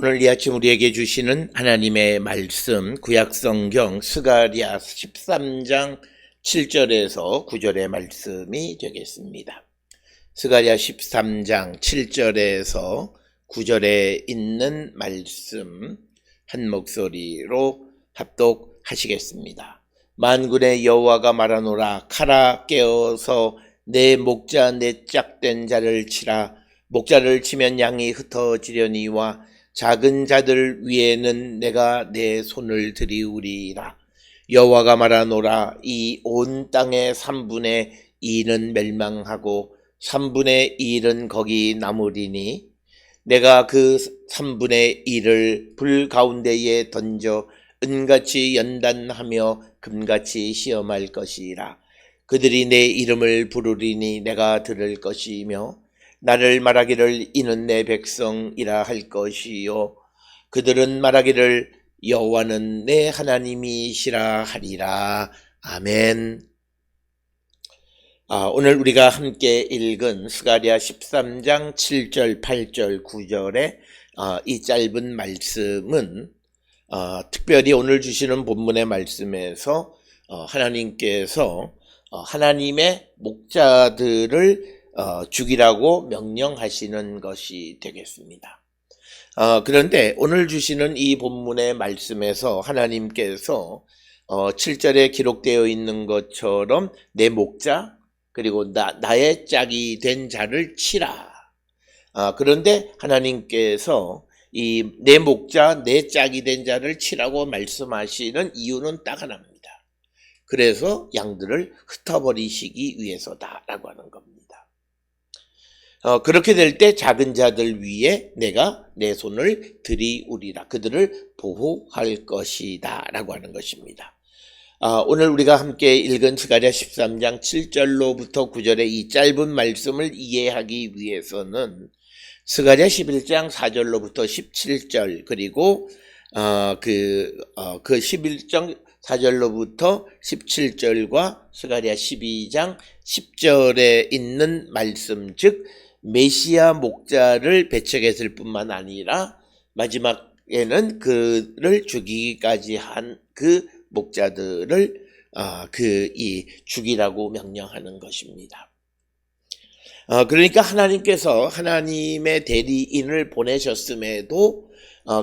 오늘 이 아침 우리에게 주시는 하나님의 말씀 구약성경 스가랴 13장 7절에서 9절의 말씀이 되겠습니다. 스가랴 13장 7절에서 9절에 있는 말씀 한 목소리로 합독하시겠습니다. 만군의 여호와가 말하노라. 칼아 깨어서 내 목자 내 짝된 자를 치라. 목자를 치면 양이 흩어지려니와 작은 자들 위에는 내가 내 손을 들이우리라. 여호와가 말하노라. 이 온 땅의 3분의 2는 멸망하고 3분의 1은 거기 남으리니 내가 그 3분의 1을 불 가운데에 던져 은같이 연단하며 금같이 시험할 것이라. 그들이 내 이름을 부르리니 내가 들을 것이며 나를 말하기를 이는 내 백성이라 할 것이요 그들은 말하기를 여호와는 내 하나님이시라 하리라. 아멘. 오늘 우리가 함께 읽은 스가랴 13장 7절, 8절, 9절의 이 짧은 말씀은 특별히 오늘 주시는 본문의 말씀에서 하나님께서 하나님의 목자들을 죽이라고 명령하시는 것이 되겠습니다. 그런데 오늘 주시는 이 본문의 말씀에서 하나님께서 7절에 기록되어 있는 것처럼 내 목자 그리고 나의 짝이 된 자를 치라. 그런데 하나님께서 이 내 목자 내 짝이 된 자를 치라고 말씀하시는 이유는 딱 하나입니다. 그래서 양들을 흩어버리시기 위해서다라고 하는 겁니다. 그렇게 될 때 작은 자들 위에 내가 내 손을 들이우리라. 그들을 보호할 것이다 라고 하는 것입니다. 오늘 우리가 함께 읽은 스가랴 13장 7절로부터 9절의 이 짧은 말씀을 이해하기 위해서는 스가랴 11장 4절로부터 17절 그리고 그 11장 4절로부터 17절과 스가랴 12장 10절에 있는 말씀, 즉 메시아 목자를 배척했을 뿐만 아니라 마지막에는 그를 죽이기까지 한 그 목자들을 죽이라고 명령하는 것입니다. 그러니까 하나님께서 하나님의 대리인을 보내셨음에도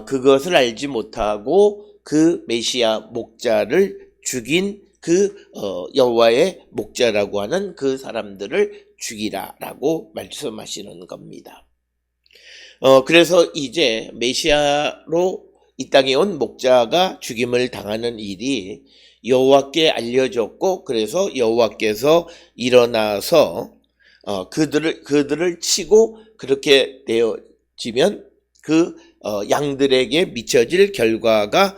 그것을 알지 못하고 그 메시아 목자를 죽인 그 여호와의 목자라고 하는 그 사람들을 죽이라라고 말씀하시는 겁니다. 그래서 이제 메시아로 이 땅에 온 목자가 죽임을 당하는 일이 여호와께 알려졌고 그래서 여호와께서 일어나서 그들을 치고 그렇게 되어지면 그 양들에게 미쳐질 결과가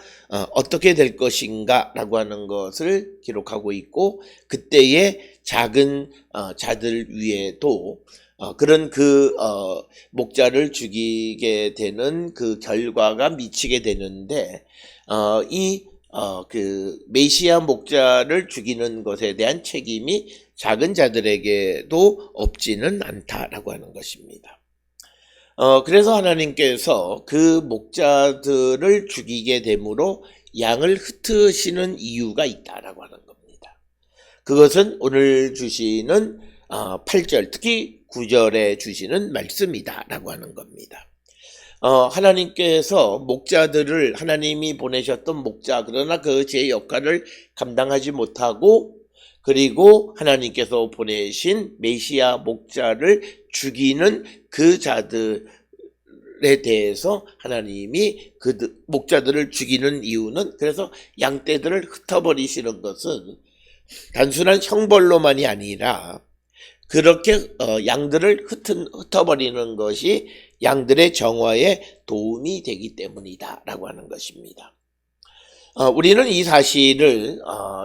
어떻게 될 것인가 라고 하는 것을 기록하고 있고 그때의 작은 자들 위에도 그런 목자를 죽이게 되는 그 결과가 미치게 되는데 그 메시아 목자를 죽이는 것에 대한 책임이 작은 자들에게도 없지는 않다라고 하는 것입니다. 그래서 하나님께서 그 목자들을 죽이게 되므로 양을 흩으시는 이유가 있다라고 하는 겁니다. 그것은 오늘 주시는 8절, 특히 9절에 주시는 말씀이다라고 하는 겁니다. 하나님께서 목자들을 하나님이 보내셨던 목자, 그러나 그 제 역할을 감당하지 못하고 그리고 하나님께서 보내신 메시아 목자를 죽이는 그 자들에 대해서 하나님이 그 목자들을 죽이는 이유는 그래서 양떼들을 흩어버리시는 것은 단순한 형벌로만이 아니라 그렇게 양들을 흩어버리는 것이 양들의 정화에 도움이 되기 때문이다 라고 하는 것입니다. 우리는 이 사실을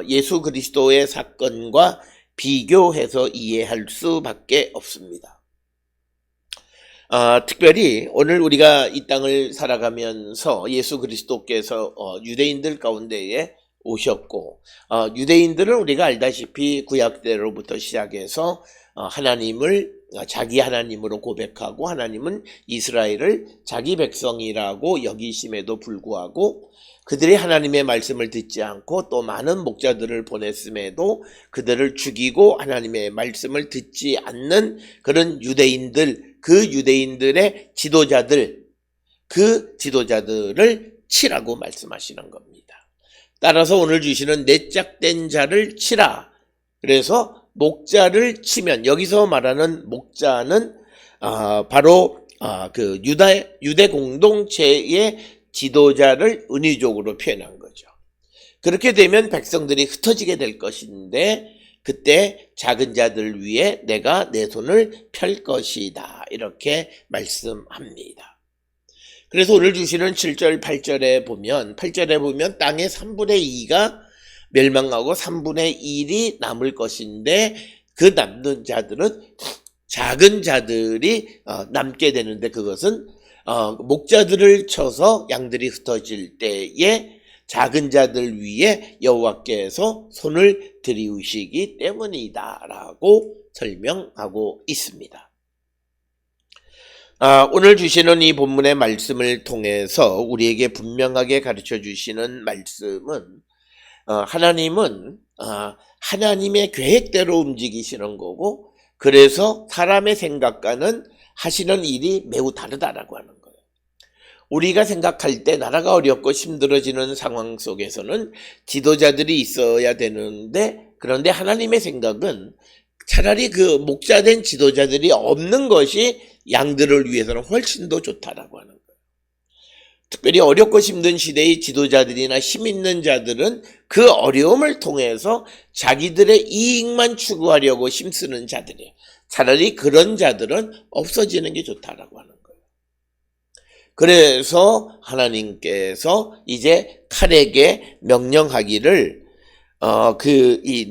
예수 그리스도의 사건과 비교해서 이해할 수밖에 없습니다. 특별히 오늘 우리가 이 땅을 살아가면서 예수 그리스도께서 유대인들 가운데에 오셨고 유대인들은 우리가 알다시피 구약 때로부터 시작해서 하나님을 자기 하나님으로 고백하고 하나님은 이스라엘을 자기 백성이라고 여기심에도 불구하고 그들이 하나님의 말씀을 듣지 않고 또 많은 목자들을 보냈음에도 그들을 죽이고 하나님의 말씀을 듣지 않는 그런 유대인들, 그 유대인들의 지도자들, 그 지도자들을 치라고 말씀하시는 겁니다. 따라서 오늘 주시는 내짝된 자를 치라. 그래서 목자를 치면 여기서 말하는 목자는 바로 그 유대 공동체의 지도자를 은유적으로 표현한 거죠. 그렇게 되면 백성들이 흩어지게 될 것인데 그때 작은 자들 위에 내가 내 손을 펼 것이다. 이렇게 말씀합니다. 그래서 오늘 주시는 7절 8절에 보면 땅의 3분의 2가 멸망하고 3분의 1이 남을 것인데 그 남는 자들은 작은 자들이 남게 되는데 그것은 목자들을 쳐서 양들이 흩어질 때에 작은 자들 위에 여호와께서 손을 들이우시기 때문이다 라고 설명하고 있습니다. 오늘 주시는 이 본문의 말씀을 통해서 우리에게 분명하게 가르쳐 주시는 말씀은 하나님은 하나님의 계획대로 움직이시는 거고 그래서 사람의 생각과는 하시는 일이 매우 다르다라고 하는 거예요. 우리가 생각할 때 나라가 어렵고 힘들어지는 상황 속에서는 지도자들이 있어야 되는데 그런데 하나님의 생각은 차라리 그 목자된 지도자들이 없는 것이 양들을 위해서는 훨씬 더 좋다라고 하는 거예요. 특별히 어렵고 힘든 시대의 지도자들이나 힘 있는 자들은 그 어려움을 통해서 자기들의 이익만 추구하려고 힘쓰는 자들이에요. 차라리 그런 자들은 없어지는 게 좋다라고 하는 거예요. 그래서 하나님께서 이제 칼에게 명령하기를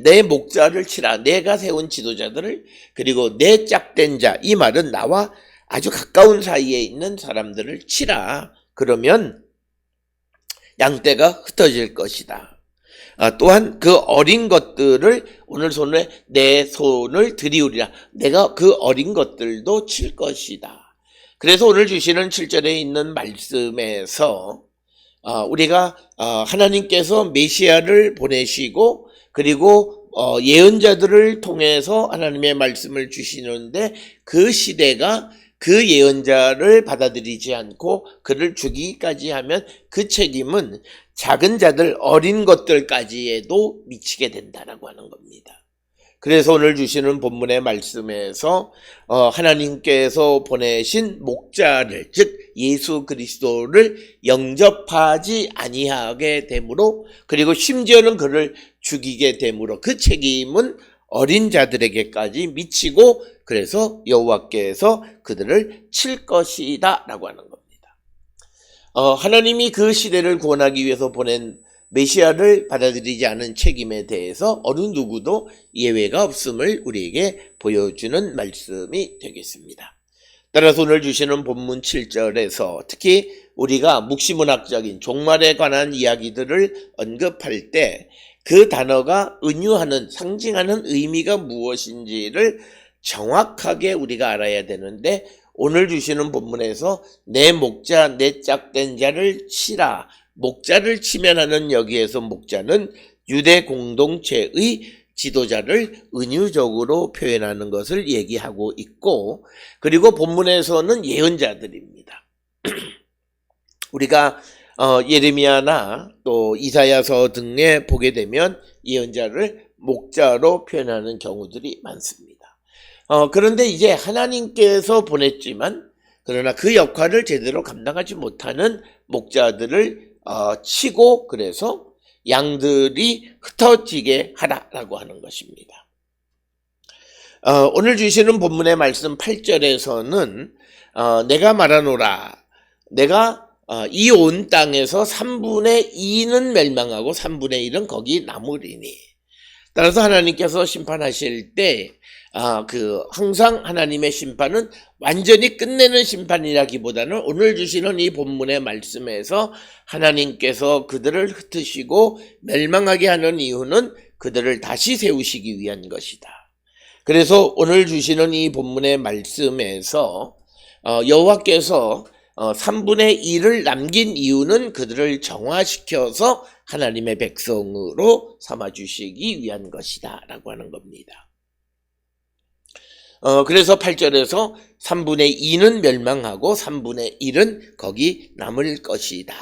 내 목자를 치라. 내가 세운 지도자들을 그리고 내 짝된 자, 이 말은 나와 아주 가까운 사이에 있는 사람들을 치라. 그러면 양떼가 흩어질 것이다. 또한 그 어린 것들을 오늘 내 손을 들이우리라. 내가 그 어린 것들도 칠 것이다. 그래서 오늘 주시는 7절에 있는 말씀에서 우리가 하나님께서 메시아를 보내시고 그리고 예언자들을 통해서 하나님의 말씀을 주시는데 그 시대가 그 예언자를 받아들이지 않고 그를 죽이기까지 하면 그 책임은 작은 자들 어린 것들까지에도 미치게 된다라고 하는 겁니다. 그래서 오늘 주시는 본문의 말씀에서 하나님께서 보내신 목자를 즉 예수 그리스도를 영접하지 아니하게 되므로 그리고 심지어는 그를 죽이게 되므로 그 책임은 어린 자들에게까지 미치고 그래서 여호와께서 그들을 칠 것이다 라고 하는 겁니다. 하나님이 그 시대를 구원하기 위해서 보낸 메시아를 받아들이지 않은 책임에 대해서 어느 누구도 예외가 없음을 우리에게 보여주는 말씀이 되겠습니다. 따라서 오늘 주시는 본문 7절에서 특히 우리가 묵시문학적인 종말에 관한 이야기들을 언급할 때 그 단어가 은유하는 상징하는 의미가 무엇인지를 정확하게 우리가 알아야 되는데 오늘 주시는 본문에서 내 목자 내 짝된 자를 치라. 목자를 치면 하는 여기에서 목자는 유대 공동체의 지도자를 은유적으로 표현하는 것을 얘기하고 있고 그리고 본문에서는 예언자들입니다. 우리가 예레미야나 또 이사야서 등에 보게 되면 예언자를 목자로 표현하는 경우들이 많습니다. 그런데 이제 하나님께서 보냈지만 그러나 그 역할을 제대로 감당하지 못하는 목자들을 치고 그래서 양들이 흩어지게 하라라고 하는 것입니다. 오늘 주시는 본문의 말씀 8절에서는 내가 말하노라 내가 이 온 땅에서 3분의 2는 멸망하고 3분의 1은 거기 남으리니 따라서 하나님께서 심판하실 때 항상 하나님의 심판은 완전히 끝내는 심판이라기보다는 오늘 주시는 이 본문의 말씀에서 하나님께서 그들을 흩으시고 멸망하게 하는 이유는 그들을 다시 세우시기 위한 것이다. 그래서 오늘 주시는 이 본문의 말씀에서 여호와께서 3분의 1을 남긴 이유는 그들을 정화시켜서 하나님의 백성으로 삼아주시기 위한 것이다 라고 하는 겁니다. 그래서 8절에서 3분의 2는 멸망하고 3분의 1은 거기 남을 것이다.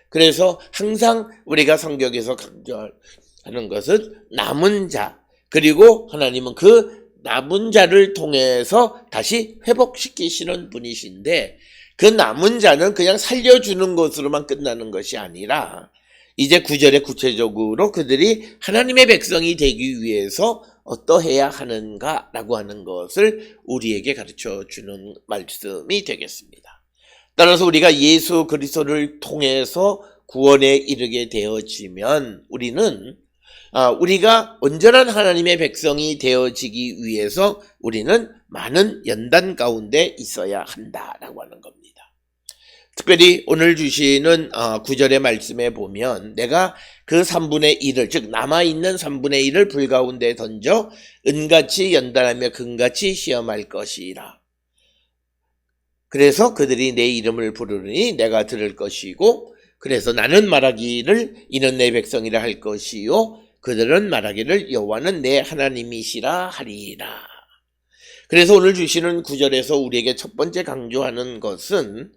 그래서 항상 우리가 성경에서 강조하는 것은 남은 자, 그리고 하나님은 그 남은 자를 통해서 다시 회복시키시는 분이신데, 그 남은 자는 그냥 살려주는 것으로만 끝나는 것이 아니라 이제 9절에 구체적으로 그들이 하나님의 백성이 되기 위해서 어떠해야 하는가라고 하는 것을 우리에게 가르쳐주는 말씀이 되겠습니다. 따라서 우리가 예수 그리스도를 통해서 구원에 이르게 되어지면 우리가 온전한 하나님의 백성이 되어지기 위해서 우리는 많은 연단 가운데 있어야 한다라고 하는 겁니다. 특별히 오늘 주시는 9절의 말씀에 보면 내가 그 3분의 1을, 즉 남아있는 3분의 1을 불 가운데 던져 은같이 연단하며 금같이 시험할 것이라. 그래서 그들이 내 이름을 부르니 내가 들을 것이고, 그래서 나는 말하기를 이는 내 백성이라 할 것이요 그들은 말하기를 여호와는 내 하나님이시라 하리라. 그래서 오늘 주시는 9절에서 우리에게 첫 번째 강조하는 것은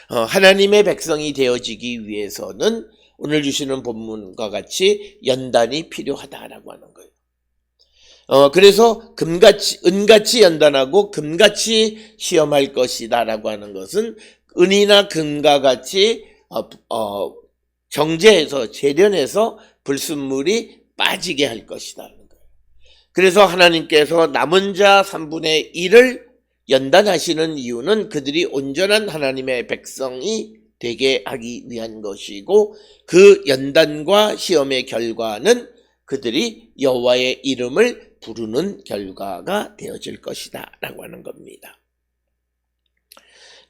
하나님의 백성이 되어지기 위해서는 오늘 주시는 본문과 같이 연단이 필요하다라고 하는 거예요. 그래서 은같이 연단하고 금같이 시험할 것이다라고 하는 것은 은이나 금과 같이 정제해서 재련해서 불순물이 빠지게 할 것이다는 거예요. 그래서 하나님께서 남은 자 3분의 1을 연단하시는 이유는 그들이 온전한 하나님의 백성이 되게 하기 위한 것이고, 그 연단과 시험의 결과는 그들이 여호와의 이름을 부르는 결과가 되어질 것이다 라고 하는 겁니다.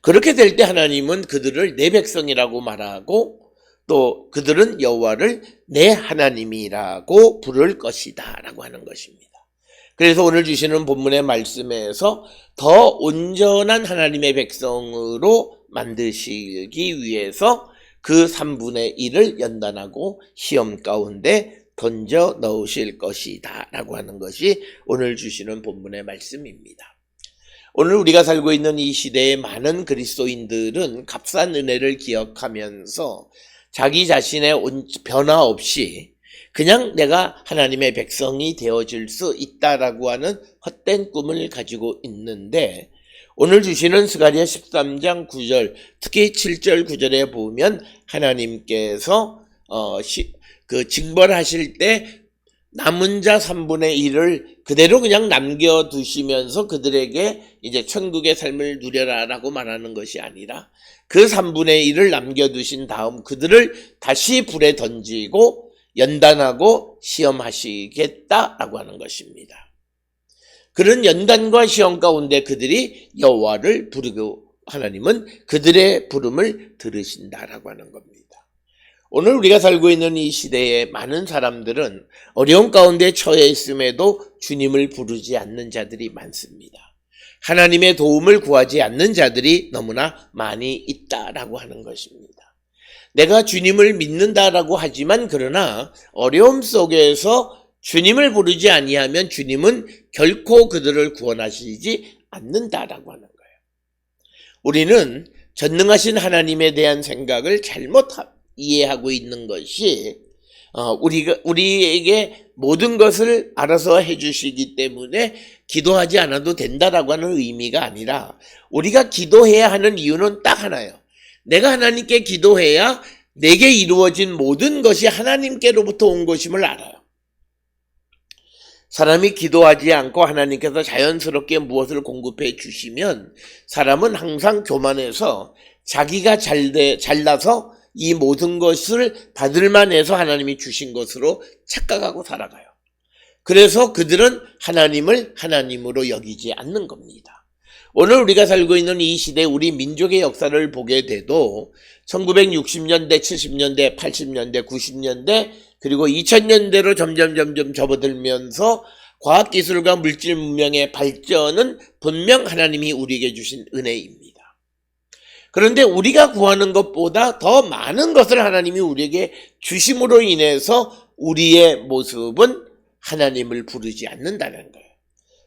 그렇게 될 때 하나님은 그들을 내 백성이라고 말하고, 또 그들은 여호와를 내 하나님이라고 부를 것이다 라고 하는 것입니다. 그래서 오늘 주시는 본문의 말씀에서 더 온전한 하나님의 백성으로 만드시기 위해서 그 3분의 1을 연단하고 시험 가운데 던져 넣으실 것이다 라고 하는 것이 오늘 주시는 본문의 말씀입니다. 오늘 우리가 살고 있는 이 시대의 많은 그리스도인들은 값싼 은혜를 기억하면서 자기 자신의 변화 없이 그냥 내가 하나님의 백성이 되어질 수 있다라고 하는 헛된 꿈을 가지고 있는데, 오늘 주시는 스가랴 13장 9절, 특히 7절 9절에 보면 하나님께서 그 징벌하실 때 남은 자 3분의 1을 그대로 그냥 남겨두시면서 그들에게 이제 천국의 삶을 누려라라고 말하는 것이 아니라, 그 3분의 1을 남겨두신 다음 그들을 다시 불에 던지고 연단하고 시험하시겠다라고 하는 것입니다. 그런 연단과 시험 가운데 그들이 여호와를 부르고 하나님은 그들의 부름을 들으신다라고 하는 겁니다. 오늘 우리가 살고 있는 이 시대에 많은 사람들은 어려운 가운데 처해 있음에도 주님을 부르지 않는 자들이 많습니다. 하나님의 도움을 구하지 않는 자들이 너무나 많이 있다라고 하는 것입니다. 내가 주님을 믿는다라고 하지만 그러나 어려움 속에서 주님을 부르지 아니하면 주님은 결코 그들을 구원하시지 않는다라고 하는 거예요. 우리는 전능하신 하나님에 대한 생각을 잘못 이해하고 있는 것이 우리에게 모든 것을 알아서 해주시기 때문에 기도하지 않아도 된다라고 하는 의미가 아니라, 우리가 기도해야 하는 이유는 딱 하나예요. 내가 하나님께 기도해야 내게 이루어진 모든 것이 하나님께로부터 온 것임을 알아요. 사람이 기도하지 않고 하나님께서 자연스럽게 무엇을 공급해 주시면 사람은 항상 교만해서 자기가 잘나서 이 모든 것을 받을만 해서 하나님이 주신 것으로 착각하고 살아가요. 그래서 그들은 하나님을 하나님으로 여기지 않는 겁니다. 오늘 우리가 살고 있는 이 시대 우리 민족의 역사를 보게 돼도 1960년대, 70년대, 80년대, 90년대 그리고 2000년대로 점점 접어들면서 과학기술과 물질 문명의 발전은 분명 하나님이 우리에게 주신 은혜입니다. 그런데 우리가 구하는 것보다 더 많은 것을 하나님이 우리에게 주심으로 인해서 우리의 모습은 하나님을 부르지 않는다는 거예요.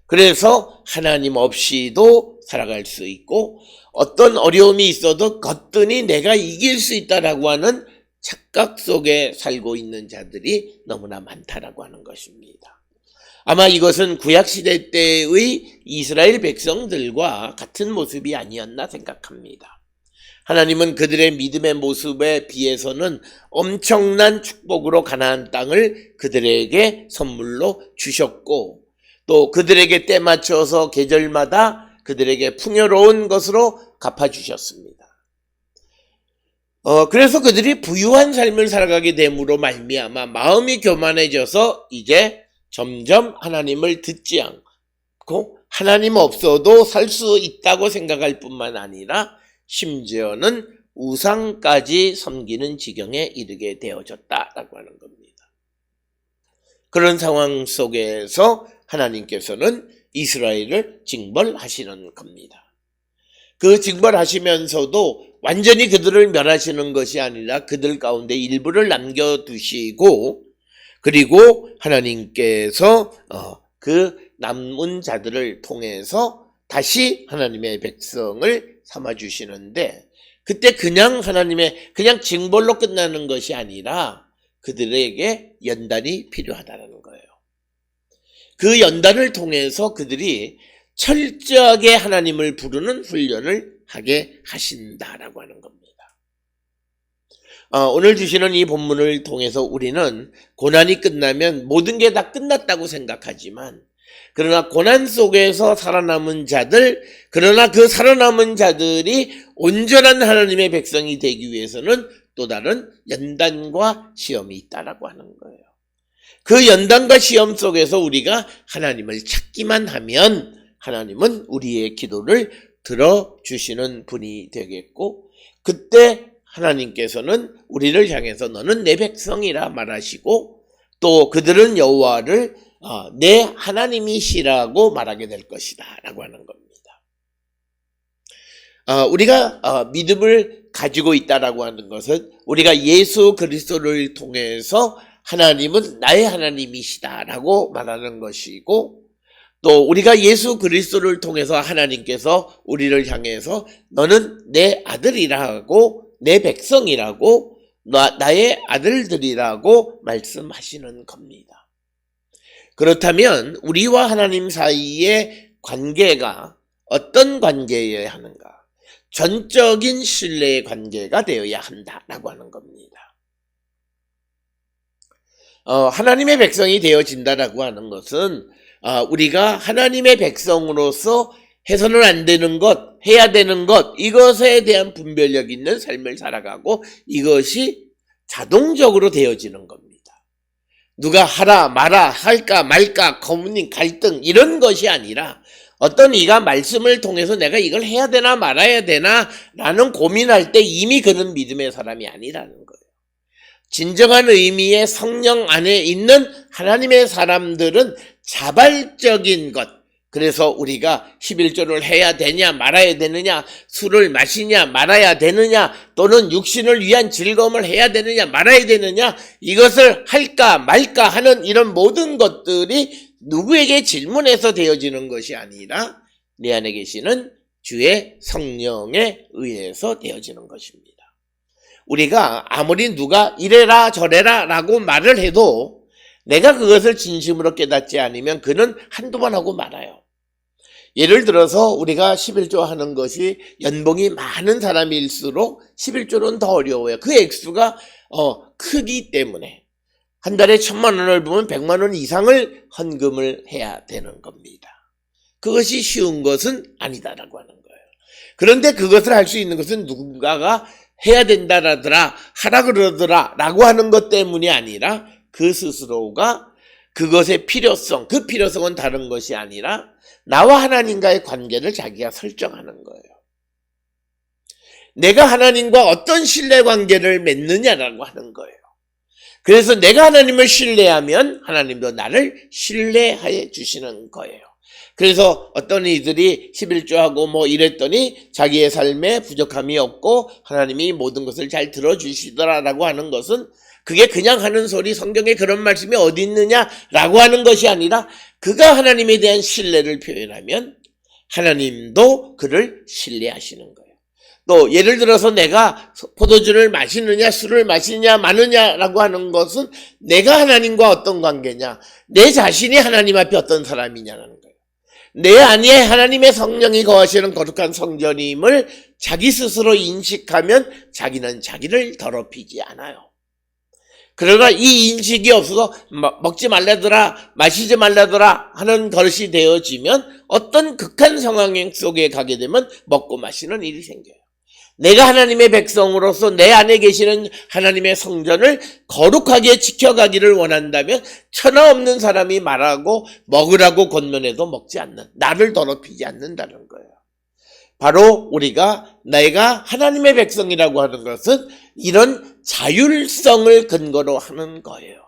그래서 하나님 없이도 살아갈 수 있고 어떤 어려움이 있어도 거뜬히 내가 이길 수 있다라고 하는 착각 속에 살고 있는 자들이 너무나 많다라고 하는 것입니다. 아마 이것은 구약시대 때의 이스라엘 백성들과 같은 모습이 아니었나 생각합니다. 하나님은 그들의 믿음의 모습에 비해서는 엄청난 축복으로 가나안 땅을 그들에게 선물로 주셨고 또 그들에게 때 맞춰서 계절마다 그들에게 풍요로운 것으로 갚아주셨습니다. 그래서 그들이 부유한 삶을 살아가게 됨으로 말미암아 마음이 교만해져서 이제 점점 하나님을 듣지 않고 하나님 없어도 살 수 있다고 생각할 뿐만 아니라 심지어는 우상까지 섬기는 지경에 이르게 되어졌다라고 하는 겁니다. 그런 상황 속에서 하나님께서는 이스라엘을 징벌하시는 겁니다. 그 징벌하시면서도 완전히 그들을 멸하시는 것이 아니라 그들 가운데 일부를 남겨두시고 그리고 하나님께서 그 남은 자들을 통해서 다시 하나님의 백성을 삼아주시는데 그때 그냥 징벌로 끝나는 것이 아니라 그들에게 연단이 필요하다는 거예요. 그 연단을 통해서 그들이 철저하게 하나님을 부르는 훈련을 하게 하신다라고 하는 겁니다. 오늘 주시는 이 본문을 통해서 우리는 고난이 끝나면 모든 게 다 끝났다고 생각하지만 그러나 고난 속에서 살아남은 자들, 그러나 그 살아남은 자들이 온전한 하나님의 백성이 되기 위해서는 또 다른 연단과 시험이 있다라고 하는 거예요. 그 연단과 시험 속에서 우리가 하나님을 찾기만 하면 하나님은 우리의 기도를 들어주시는 분이 되겠고 그때 하나님께서는 우리를 향해서 너는 내 백성이라 말하시고 또 그들은 여호와를 내 하나님이시라고 말하게 될 것이다 라고 하는 겁니다. 우리가 믿음을 가지고 있다라고 하는 것은 우리가 예수 그리스도를 통해서 하나님은 나의 하나님이시다라고 말하는 것이고 또 우리가 예수 그리스도를 통해서 하나님께서 우리를 향해서 너는 내 아들이라고 내 백성이라고 나의 아들들이라고 말씀하시는 겁니다. 그렇다면 우리와 하나님 사이의 관계가 어떤 관계여야 하는가? 전적인 신뢰의 관계가 되어야 한다라고 하는 겁니다. 하나님의 백성이 되어진다라고 하는 것은 우리가 하나님의 백성으로서 해서는 안 되는 것, 해야 되는 것, 이것에 대한 분별력 있는 삶을 살아가고 이것이 자동적으로 되어지는 겁니다. 누가 하라 마라 할까 말까 고민 갈등 이런 것이 아니라 어떤 이가 말씀을 통해서 내가 이걸 해야 되나 말아야 되나 라는 고민할 때 이미 그는 믿음의 사람이 아니라는 거예요. 진정한 의미의 성령 안에 있는 하나님의 사람들은 자발적인 것, 그래서 우리가 11조를 해야 되냐 말아야 되느냐, 술을 마시냐 말아야 되느냐, 또는 육신을 위한 즐거움을 해야 되느냐 말아야 되느냐, 이것을 할까 말까 하는 이런 모든 것들이 누구에게 질문해서 되어지는 것이 아니라 내 안에 계시는 주의 성령에 의해서 되어지는 것입니다. 우리가 아무리 누가 이래라 저래라 라고 말을 해도 내가 그것을 진심으로 깨닫지 않으면 그는 한두 번 하고 말아요. 예를 들어서 우리가 11조 하는 것이 연봉이 많은 사람일수록 11조는 더 어려워요. 그 액수가 크기 때문에 한 달에 1,000만 원을 보면 100만 원 이상을 헌금을 해야 되는 겁니다. 그것이 쉬운 것은 아니다라고 하는 거예요. 그런데 그것을 할 수 있는 것은 누군가가 해야 된다라더라, 하라 그러더라 라고 하는 것 때문이 아니라 그 스스로가 그것의 필요성, 그 필요성은 다른 것이 아니라 나와 하나님과의 관계를 자기가 설정하는 거예요. 내가 하나님과 어떤 신뢰관계를 맺느냐라고 하는 거예요. 그래서 내가 하나님을 신뢰하면 하나님도 나를 신뢰해 주시는 거예요. 그래서 어떤 이들이 11조하고 뭐 이랬더니 자기의 삶에 부족함이 없고 하나님이 모든 것을 잘 들어주시더라라고 하는 것은 그게 그냥 하는 소리, 성경에 그런 말씀이 어디 있느냐라고 하는 것이 아니라 그가 하나님에 대한 신뢰를 표현하면 하나님도 그를 신뢰하시는 거예요. 또 예를 들어서 내가 포도주를 마시느냐 술을 마시느냐 마느냐라고 하는 것은 내가 하나님과 어떤 관계냐, 내 자신이 하나님 앞에 어떤 사람이냐라는 거예요. 내 안에 하나님의 성령이 거하시는 거룩한 성전임을 자기 스스로 인식하면 자기는 자기를 더럽히지 않아요. 그러나 이 인식이 없어서 먹지 말라더라, 마시지 말라더라 하는 것이 되어지면 어떤 극한 상황 속에 가게 되면 먹고 마시는 일이 생겨요. 내가 하나님의 백성으로서 내 안에 계시는 하나님의 성전을 거룩하게 지켜가기를 원한다면 천하 없는 사람이 말하고 먹으라고 권면해도 먹지 않는, 나를 더럽히지 않는다는 거예요. 바로 우리가 내가 하나님의 백성이라고 하는 것은 이런 자율성을 근거로 하는 거예요.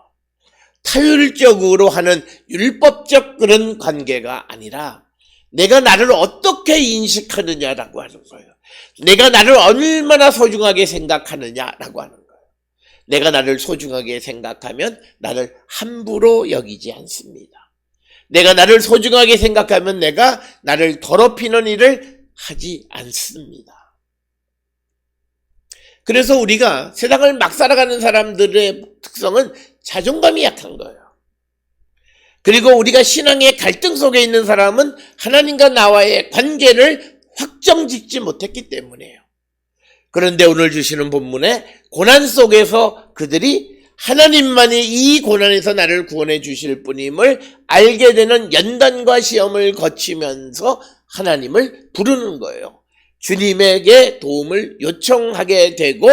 타율적으로 하는 율법적 그런 관계가 아니라 내가 나를 어떻게 인식하느냐라고 하는 거예요. 내가 나를 얼마나 소중하게 생각하느냐라고 하는 거예요. 내가 나를 소중하게 생각하면 나를 함부로 여기지 않습니다. 내가 나를 소중하게 생각하면 내가 나를 더럽히는 일을 하지 않습니다. 그래서 우리가 세상을 막 살아가는 사람들의 특성은 자존감이 약한 거예요. 그리고 우리가 신앙의 갈등 속에 있는 사람은 하나님과 나와의 관계를 확정짓지 못했기 때문이에요. 그런데 오늘 주시는 본문에 고난 속에서 그들이 하나님만이 이 고난에서 나를 구원해 주실 분임을 알게 되는 연단과 시험을 거치면서 하나님을 부르는 거예요. 주님에게 도움을 요청하게 되고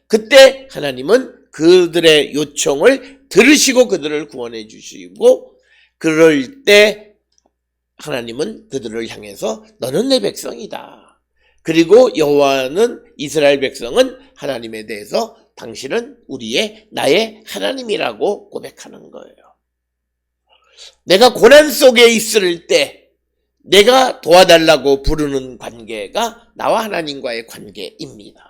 그때 하나님은 그들의 요청을 들으시고 그들을 구원해 주시고 그럴 때 하나님은 그들을 향해서 너는 내 백성이다. 그리고 여호와는 이스라엘 백성은 하나님에 대해서 당신은 나의 하나님이라고 고백하는 거예요. 내가 고난 속에 있을 때 내가 도와달라고 부르는 관계가 나와 하나님과의 관계입니다.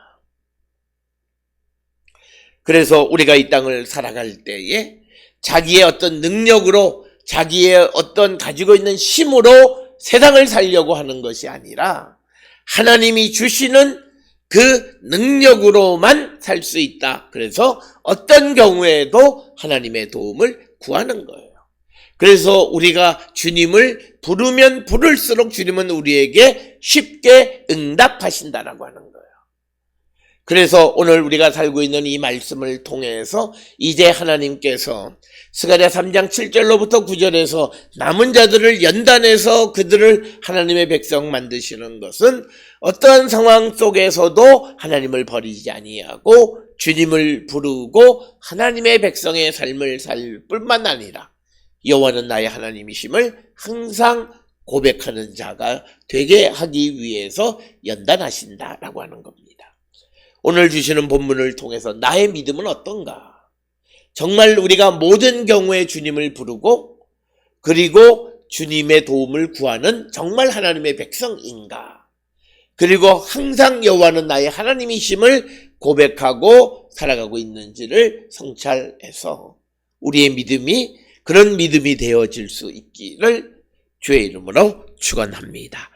그래서 우리가 이 땅을 살아갈 때에 자기의 어떤 능력으로 자기의 어떤 가지고 있는 힘으로 세상을 살려고 하는 것이 아니라 하나님이 주시는 그 능력으로만 살 수 있다. 그래서 어떤 경우에도 하나님의 도움을 구하는 거예요. 그래서 우리가 주님을 부르면 부를수록 주님은 우리에게 쉽게 응답하신다라고 하는 거예요. 그래서 오늘 우리가 살고 있는 이 말씀을 통해서 이제 하나님께서 스가랴 3장 7절로부터 9절에서 남은 자들을 연단해서 그들을 하나님의 백성 만드시는 것은 어떠한 상황 속에서도 하나님을 버리지 아니하고 주님을 부르고 하나님의 백성의 삶을 살 뿐만 아니라 여호와는 나의 하나님이심을 항상 고백하는 자가 되게 하기 위해서 연단하신다라고 하는 겁니다. 오늘 주시는 본문을 통해서 나의 믿음은 어떤가? 정말 우리가 모든 경우에 주님을 부르고 그리고 주님의 도움을 구하는 정말 하나님의 백성인가? 그리고 항상 여호와는 나의 하나님이심을 고백하고 살아가고 있는지를 성찰해서 우리의 믿음이 그런 믿음이 되어질 수 있기를 주의 이름으로 축원합니다.